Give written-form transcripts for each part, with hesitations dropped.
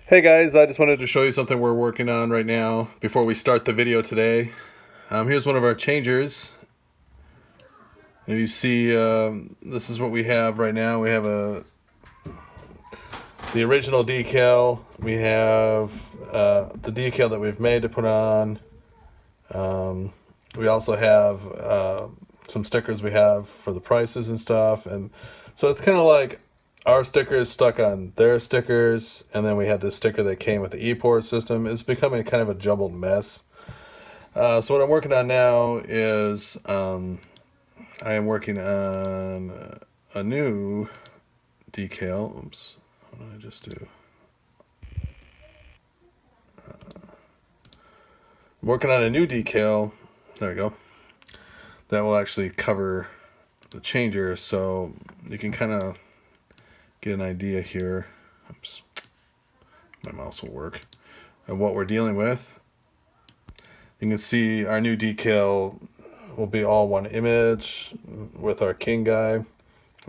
Hey guys, I just wanted to show you something we're working on right now before we start the video today. Here's one of our changers. And you see, this is what we have right now. We have the original decal. We have the decal that we've made to put on. We also have some stickers we have for the prices and stuff. And so it's kind of like our stickers stuck on their stickers, and then we had this sticker that came with the e-port system. It's becoming kind of a jumbled mess. So what I'm working on now is I am working on a new decal. Oops, what did I just do? I'm working on a new decal. There we go. That will actually cover the changer, so you can kind of get an idea here. Oops, my mouse will work. And what we're dealing with. You can see our new decal will be all one image with our King guy,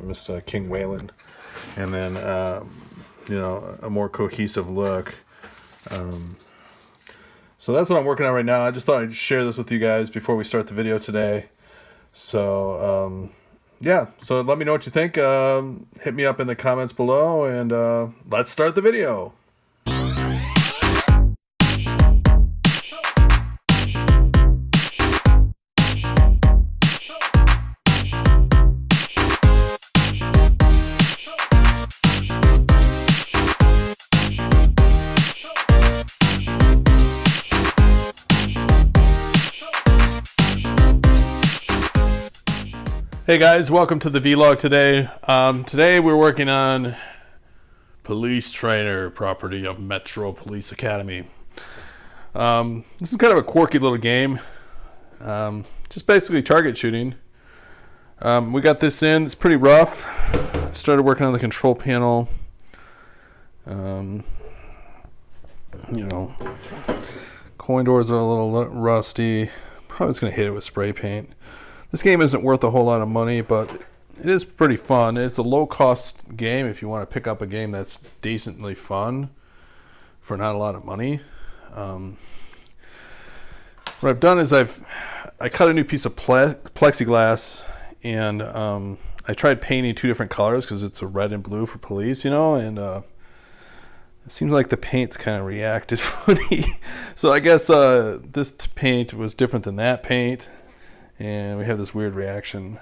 Miss King Wayland, and then a more cohesive look. So that's what I'm working on right now. I just thought I'd share this with you guys before we start the video today. So yeah, so let me know what you think. Hit me up in the comments below, and let's start the video. Hey guys, welcome to the vlog today. Today we're working on Police Trainer, property of Metro Police Academy. This is kind of a quirky little game. Just basically target shooting. We got this in, it's pretty rough. Started working on the control panel. Coin doors are a little rusty. Probably just gonna hit it with spray paint. This game isn't worth a whole lot of money, but it is pretty fun. It's a low-cost game if you want to pick up a game that's decently fun for not a lot of money. What I've done is I cut a new piece of plexiglass, and I tried painting two different colors because it's a red and blue for police, and it seems like the paint's kind of reacted funny. So I guess this paint was different than that paint. And we have this weird reaction.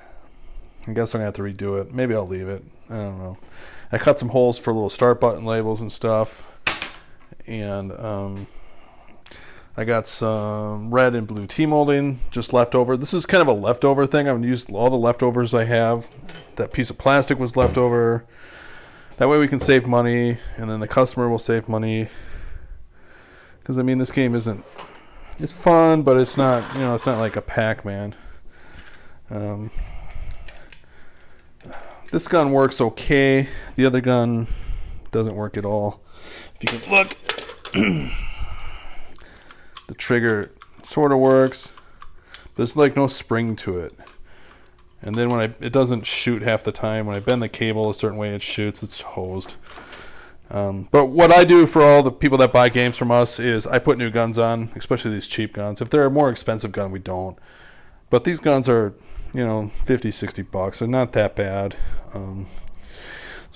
I guess I'm going to have to redo it. Maybe I'll leave it. I don't know. I cut some holes for little start button labels and stuff. And I got some red and blue T-molding just left over. This is kind of a leftover thing. I'm going to use all the leftovers I have. That piece of plastic was left over. That way we can save money. And then the customer will save money. Because, I mean, this game isn't... It's fun, but it's not, it's not like a Pac-Man. This gun works okay. The other gun doesn't work at all. If you can look, the trigger sort of works. There's like no spring to it. And then when it doesn't shoot half the time. When I bend the cable a certain way, it shoots. It's hosed. But what I do for all the people that buy games from us is I put new guns on, especially these cheap guns. If they're a more expensive gun, we don't. But these guns are, $50-$60. They're not that bad. So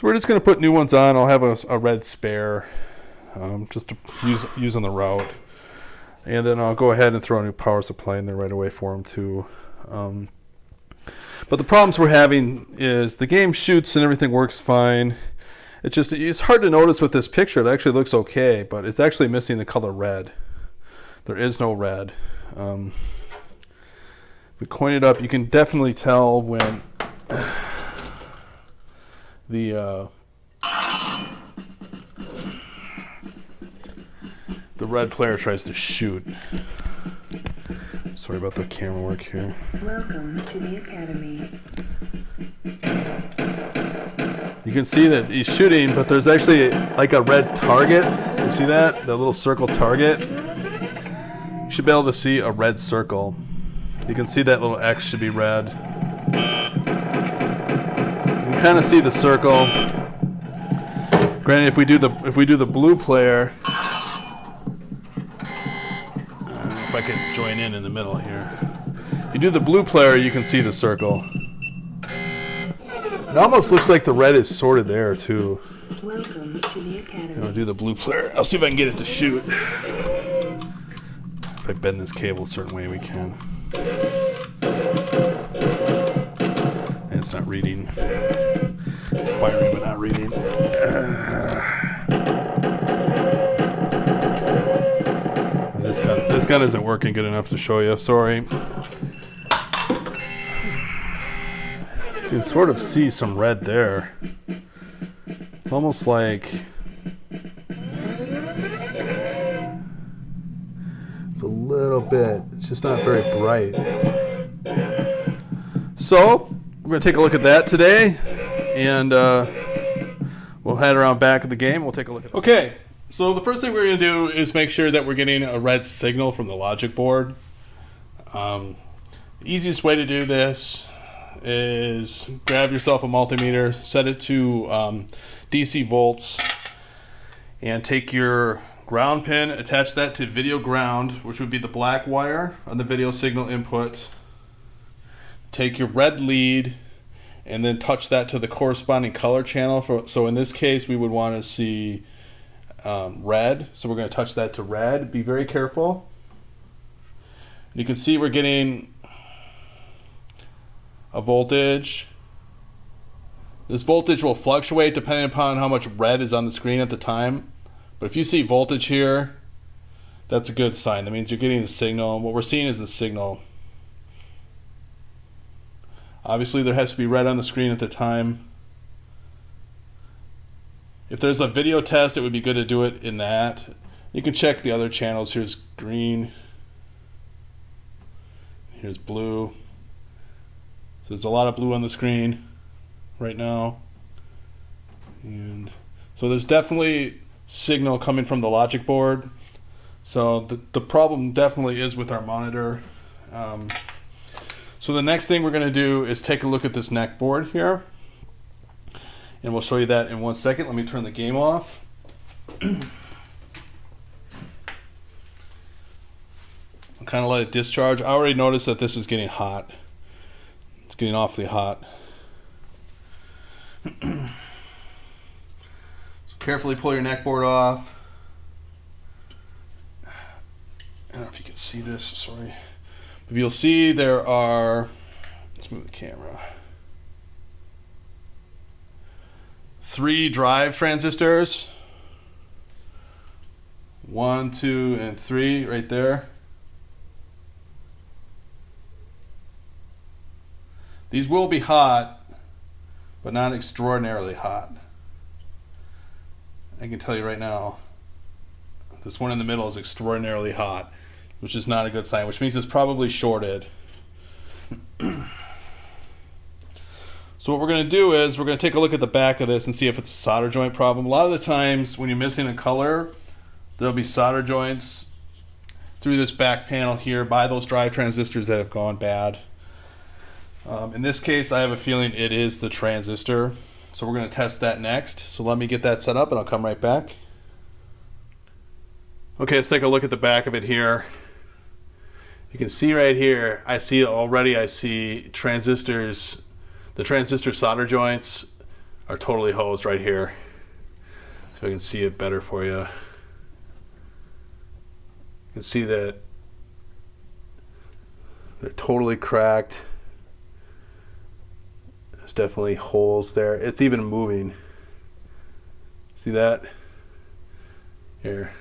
we're just going to put new ones on. I'll have a red spare just to use on the route. And then I'll go ahead and throw a new power supply in there right away for them too. But the problems we're having is the game shoots and everything works fine. It's hard to notice with this picture. It actually looks okay, but it's actually missing the color red. There is no red. If we coin it up, you can definitely tell when the red player tries to shoot. Sorry about the camera work here. Welcome to the Academy. You can see that he's shooting, but there's actually like a red target. You see that? The little circle target? You should be able to see a red circle. You can see that little X should be red. You can kind of see the circle. Granted, if we do the blue player, if I could join in the middle here. If you do the blue player, you can see the circle. It almost looks like the red is sorted there too. Welcome to the academy. I'm gonna do the blue player. I'll see if I can get it to shoot. If I bend this cable a certain way, we can. And it's not reading. It's firing, but not reading. This gun isn't working good enough to show you. Sorry. You can sort of see some red there. It's almost like it's a little bit. It's just not very bright. So we're going to take a look at that today, and we'll head around back of the game. We'll take a look at it. Okay, so the first thing we're going to do is make sure that we're getting a red signal from the logic board. The easiest way to do this is grab yourself a multimeter, set it to DC volts, and take your ground pin, attach that to video ground, which would be the black wire on the video signal input. Take your red lead and then touch that to the corresponding color channel. So in this case, we would want to see red. So we're going to touch that to red. Be very careful. You can see we're getting a voltage. This voltage will fluctuate depending upon how much red is on the screen at the time. But if you see voltage here, that's a good sign. That means you're getting the signal. What we're seeing is the signal. Obviously, there has to be red on the screen at the time. If there's a video test, it would be good to do it in that. You can check the other channels. Here's green. Here's blue. So there's a lot of blue on the screen right now. And so there's definitely signal coming from the logic board. So the problem definitely is with our monitor. So the next thing we're going to do is take a look at this neck board here. And we'll show you that in 1 second. Let me turn the game off. I'll kind of let it discharge. I already noticed that this is getting hot. It's getting awfully hot. So carefully pull your neck board off. I don't know if you can see this, sorry. But you'll see there are, let's move the camera. 3 drive transistors. 1, 2, and 3 right there. These will be hot, but not extraordinarily hot. I can tell you right now, this one in the middle is extraordinarily hot, which is not a good sign, which means it's probably shorted. So what we're going to do is we're going to take a look at the back of this and see if it's a solder joint problem. A lot of the times when you're missing a color, there'll be solder joints through this back panel here by those drive transistors that have gone bad. In this case, I have a feeling it is the transistor. So we're going to test that next. So let me get that set up and I'll come right back. Okay, let's take a look at the back of it here. You can see right here, I see transistors. The transistor solder joints are totally hosed right here. So I can see it better for you. You can see that they're totally cracked. There's definitely holes there. It's even moving. See that? Here.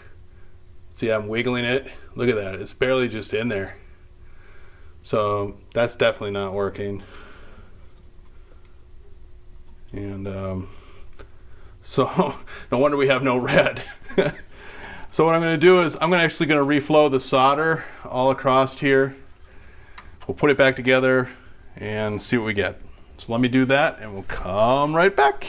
See, I'm wiggling it. Look at that. It's barely just in there. So that's definitely not working. And so no wonder we have no red. So what I'm going to do is I'm actually going to reflow the solder all across here. We'll put it back together and see what we get. So let me do that and we'll come right back.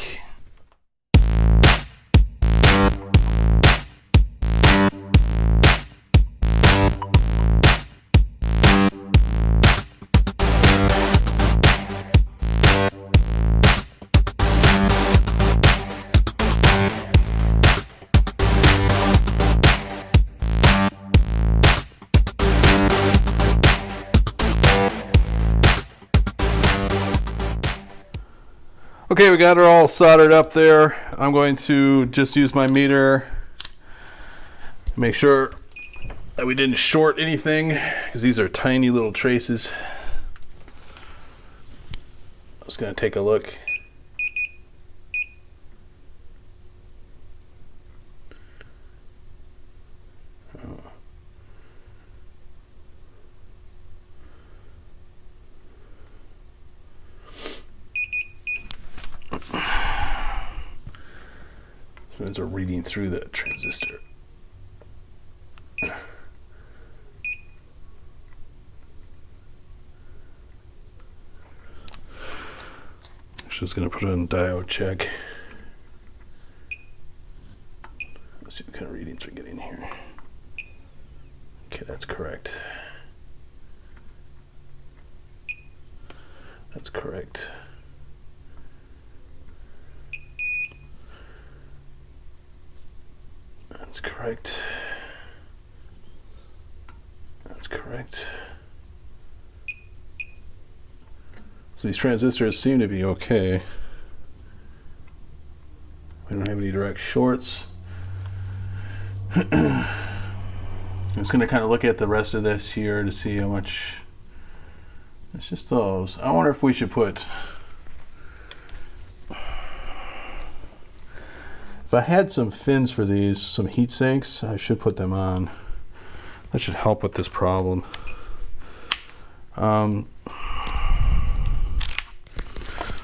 Okay, we got her all soldered up there. I'm going to just use my meter to make sure that we didn't short anything, because these are tiny little traces. I'm just going to take a look. As we're reading through the transistor. Just going to put it in diode check. Let's see what kind of readings we're getting here. Okay, that's correct. That's correct. That's correct. That's correct. So these transistors seem to be okay. We don't have any direct shorts. I'm just going to kind of look at the rest of this here to see how much. It's just those. I wonder if we should put. If I had some fins for these, some heat sinks, I should put them on. That should help with this problem.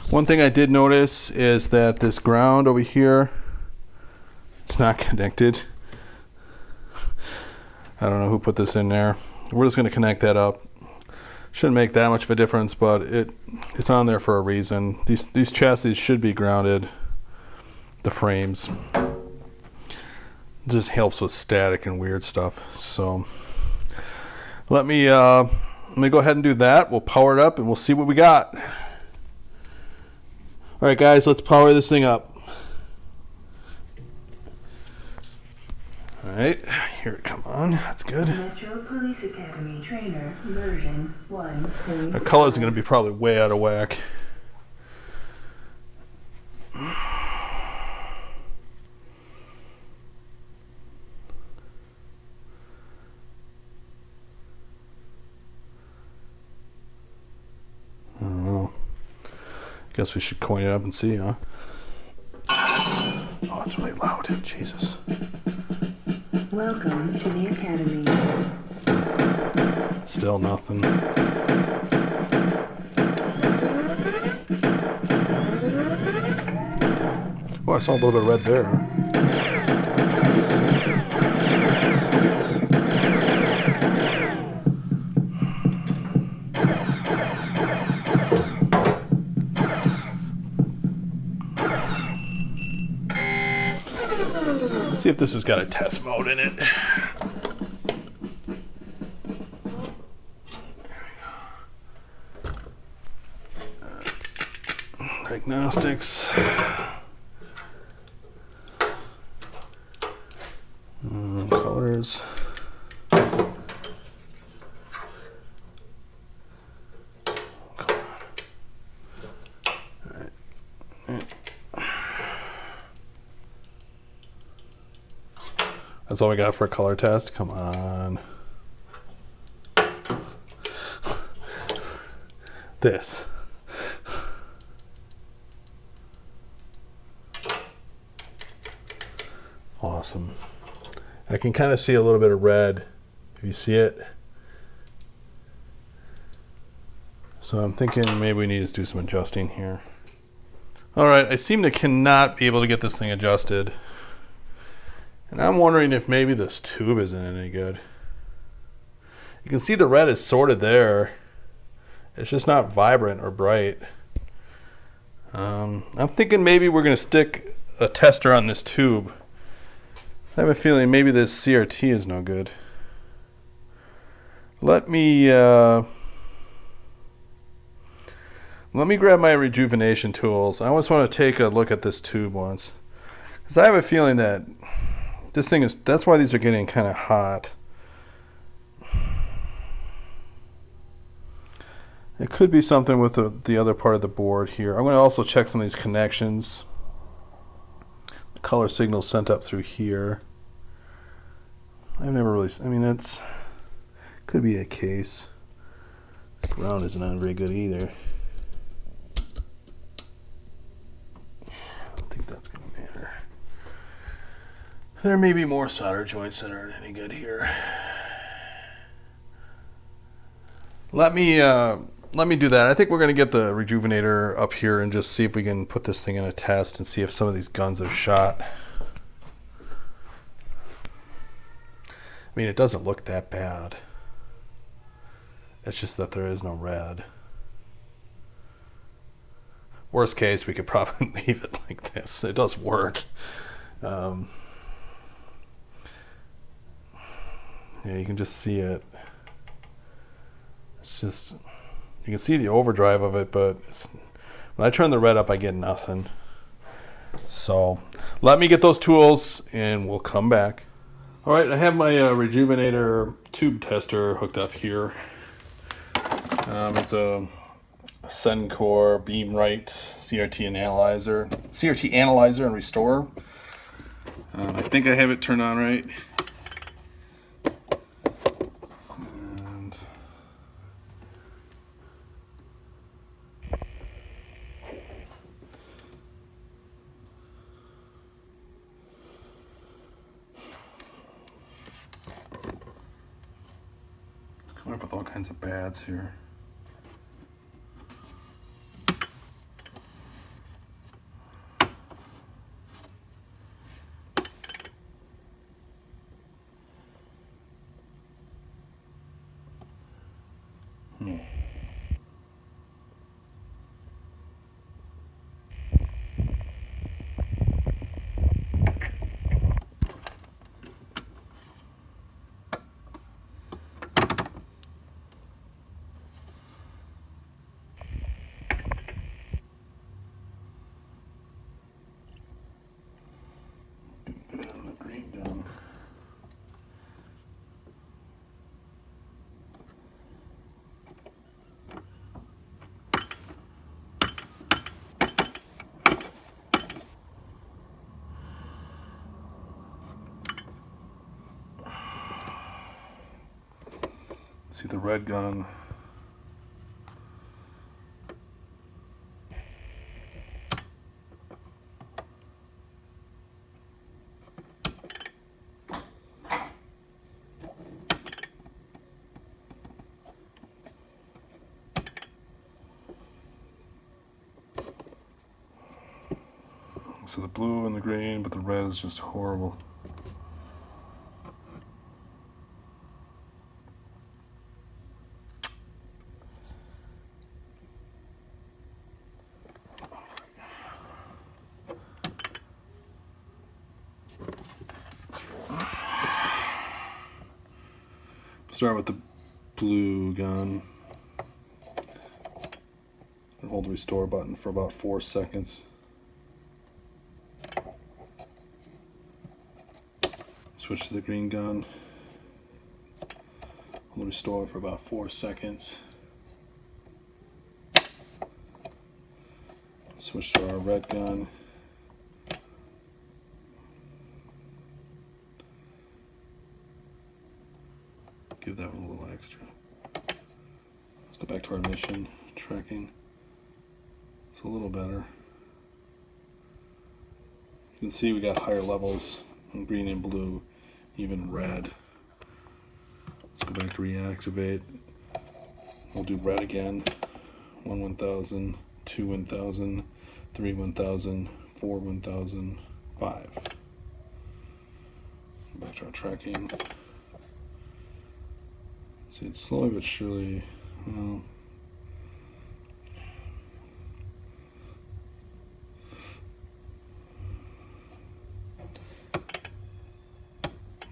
One thing I did notice is that this ground over here, it's not connected. I don't know who put this in there. We're just going to connect that up. Shouldn't make that much of a difference, but it's on there for a reason. These chassis should be grounded. The frames. It just helps with static and weird stuff. So let me go ahead and do that. We'll power it up and we'll see what we got. All right, guys, let's power this thing up. All right, here it come on. That's good. Metro Police Academy Trainer version 1. The colors are going to be probably way out of whack. I don't know. Guess we should coin it up and see, huh? Oh, it's really loud. Jesus. Welcome to the Academy. Still nothing. Oh, I saw a little bit of red there. Let's see if this has got a test mode in it. Diagnostics. Colors. That's all we got for a color test? Come on. This. Awesome. I can kind of see a little bit of red, if you see it. So I'm thinking maybe we need to do some adjusting here. All right, I seem to cannot be able to get this thing adjusted. And I'm wondering if maybe this tube isn't any good. You can see the red is sort of there. It's just not vibrant or bright. I'm thinking maybe we're going to stick a tester on this tube. I have a feeling maybe this CRT is no good. Let me grab my rejuvenation tools. I always want to take a look at this tube once. Because I have a feeling that this thing is, that's why these are getting kind of hot. It could be something with the other part of the board here. I'm going to also check some of these connections. The color signal sent up through here. I've never really, I mean, that's, could be a case. This ground isn't on very good either. I don't think that's going to matter. There may be more solder joints that aren't any good here. Let me do that. I think we're going to get the rejuvenator up here and just see if we can put this thing in a test and see if some of these guns have shot. I mean, it doesn't look that bad. It's just that there is no red. Worst case, we could probably leave it like this. It does work. Yeah, you can just see it. It's just, you can see the overdrive of it, but when I turn the red up, I get nothing. So let me get those tools and we'll come back. All right, I have my rejuvenator tube tester hooked up here. It's a Sencor Beamrite CRT analyzer and restore. I think I have it turned on right. And coming up with all kinds of bads here. See the red gun. So the blue and the green, but the red is just horrible. Start with the blue gun and hold the restore button for about 4 seconds. Switch to the green gun, hold the restore for about 4 seconds. Switch to our red gun. Give that one a little extra. Let's go back to our mission tracking. It's a little better. You can see we got higher levels in green and blue, even red. Let's go back to reactivate. We'll do red again. 1 1000, 2 1000, 3 1000, 4 1000, 5. Back to our tracking. See, it's slowly but surely, well,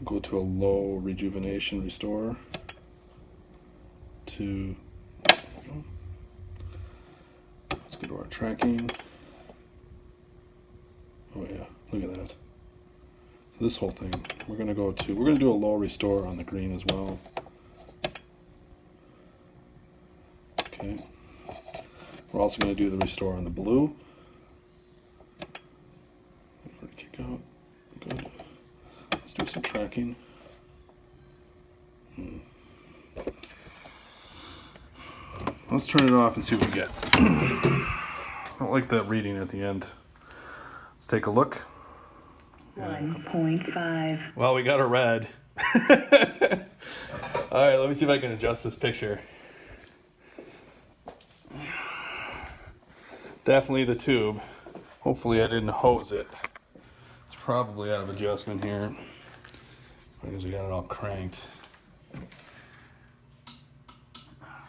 go to a low rejuvenation restore to, let's go to our tracking. Oh yeah, look at that. So this whole thing, we're going to do a low restore on the green as well. Okay. We're also going to do the restore on the blue. Wait for it to kick out. Good. Let's do some tracking. Let's turn it off and see what we get. I don't like that reading at the end. Let's take a look. 1.5. Well, we got a red. Alright, let me see if I can adjust this picture. Definitely the tube. Hopefully I didn't hose it. It's probably out of adjustment here because we got it all cranked.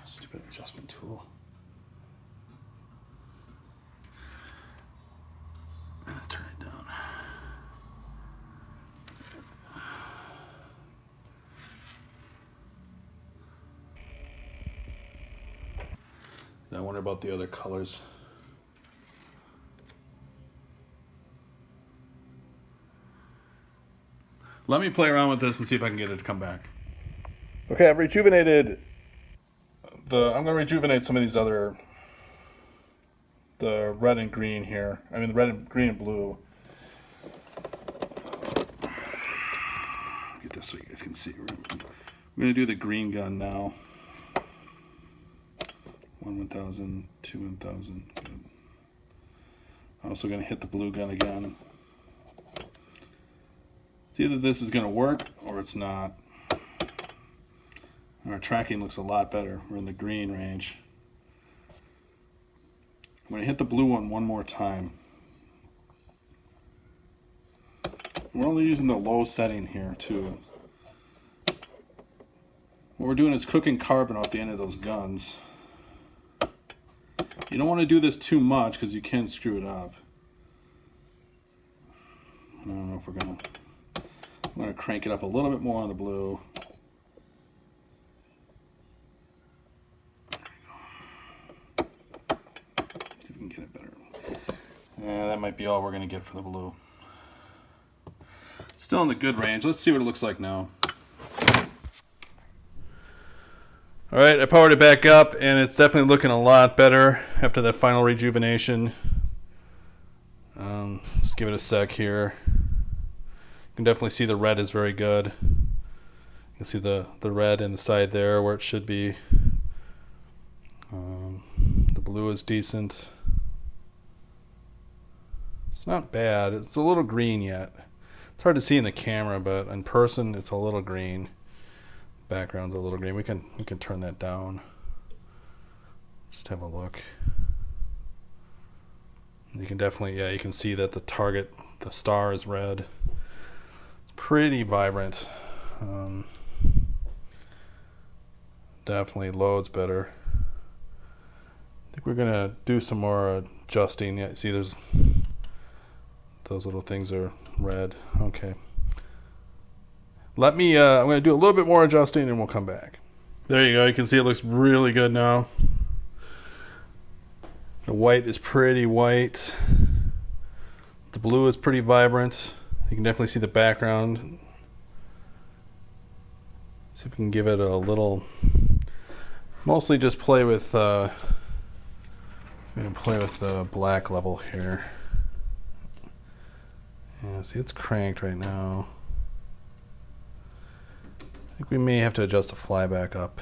Stupid adjustment tool. Turn it down. I wonder about the other colors. Let me play around with this and see if I can get it to come back. Okay, I've rejuvenated I'm gonna rejuvenate some of these other, the red and green here. I mean the red and green and blue. Get this so you guys can see. We're gonna do the green gun now. 1,000, 2,000. Good. I'm also gonna hit the blue gun again. It's either this is gonna work or it's not. Our tracking looks a lot better. We're in the green range. I'm going to hit the blue one more time. We're only using the low setting here too. What we're doing is cooking carbon off the end of those guns. You don't want to do this too much because you can screw it up. I don't know if I'm going to crank it up a little bit more on the blue. Yeah, that might be all we're going to get for the blue. Still in the good range. Let's see what it looks like now. Alright, I powered it back up and it's definitely looking a lot better after that final rejuvenation. Just give it a sec here. You can definitely see the red is very good. You can see the red in the side there where it should be. The blue is decent. It's not bad. It's a little green yet. It's hard to see in the camera, but in person it's a little green. Background's a little green. We can turn that down. Just have a look. You can definitely, yeah, you can see that the target, the star is red. It's pretty vibrant. Definitely loads better. I think we're gonna do some more adjusting. Yeah, see there's those little things are red. Okay. Let me, I'm going to do a little bit more adjusting and we'll come back. There you go. You can see it looks really good now. The white is pretty white. The blue is pretty vibrant. You can definitely see the background. See if we can give it a little, mostly just play with, we can play with the black level here. Yeah, see it's cranked right now. I think we may have to adjust the flyback up.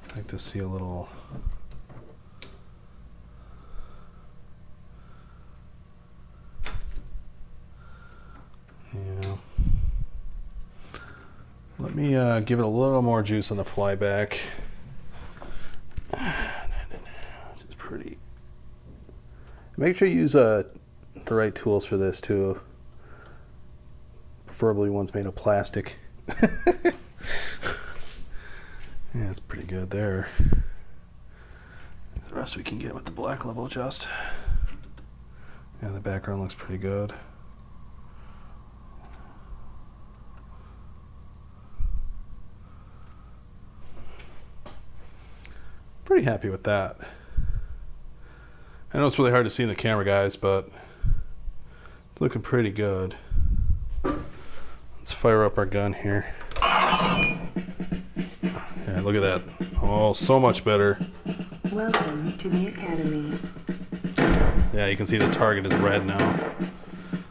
I'd like to see a little. Yeah. Let me give it a little more juice on the flyback. It's pretty. Make sure you use the right tools for this too. Preferably ones made of plastic. Yeah, it's pretty good there. The rest we can get with the black level adjust. Yeah, the background looks pretty good. Pretty happy with that. I know it's really hard to see in the camera, guys, but it's looking pretty good. Let's fire up our gun here. Yeah, look at that. Oh, so much better. Welcome to the Academy. Yeah, you can see the target is red now.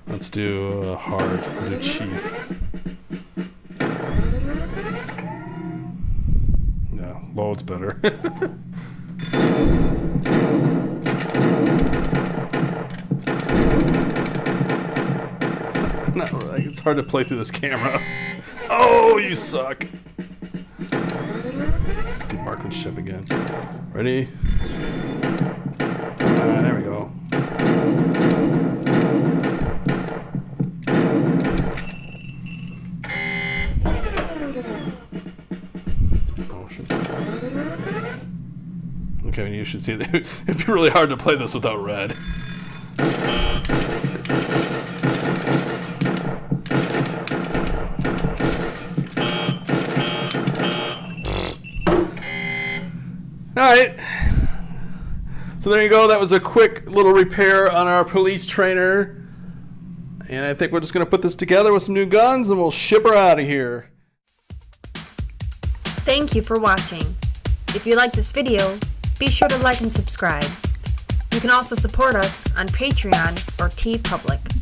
Let's do hard. We'll do chief. Yeah, load's better. Not really. It's hard to play through this camera. Oh, you suck. Do marksmanship again. Ready? There we go. Motion. Okay, you should see that. It'd be really hard to play this without red. Alright, so there you go. That was a quick little repair on our police trainer. And I think we're just going to put this together with some new guns and we'll ship her out of here. Thank you for watching. If you like this video, be sure to like and subscribe. You can also support us on Patreon or TeePublic.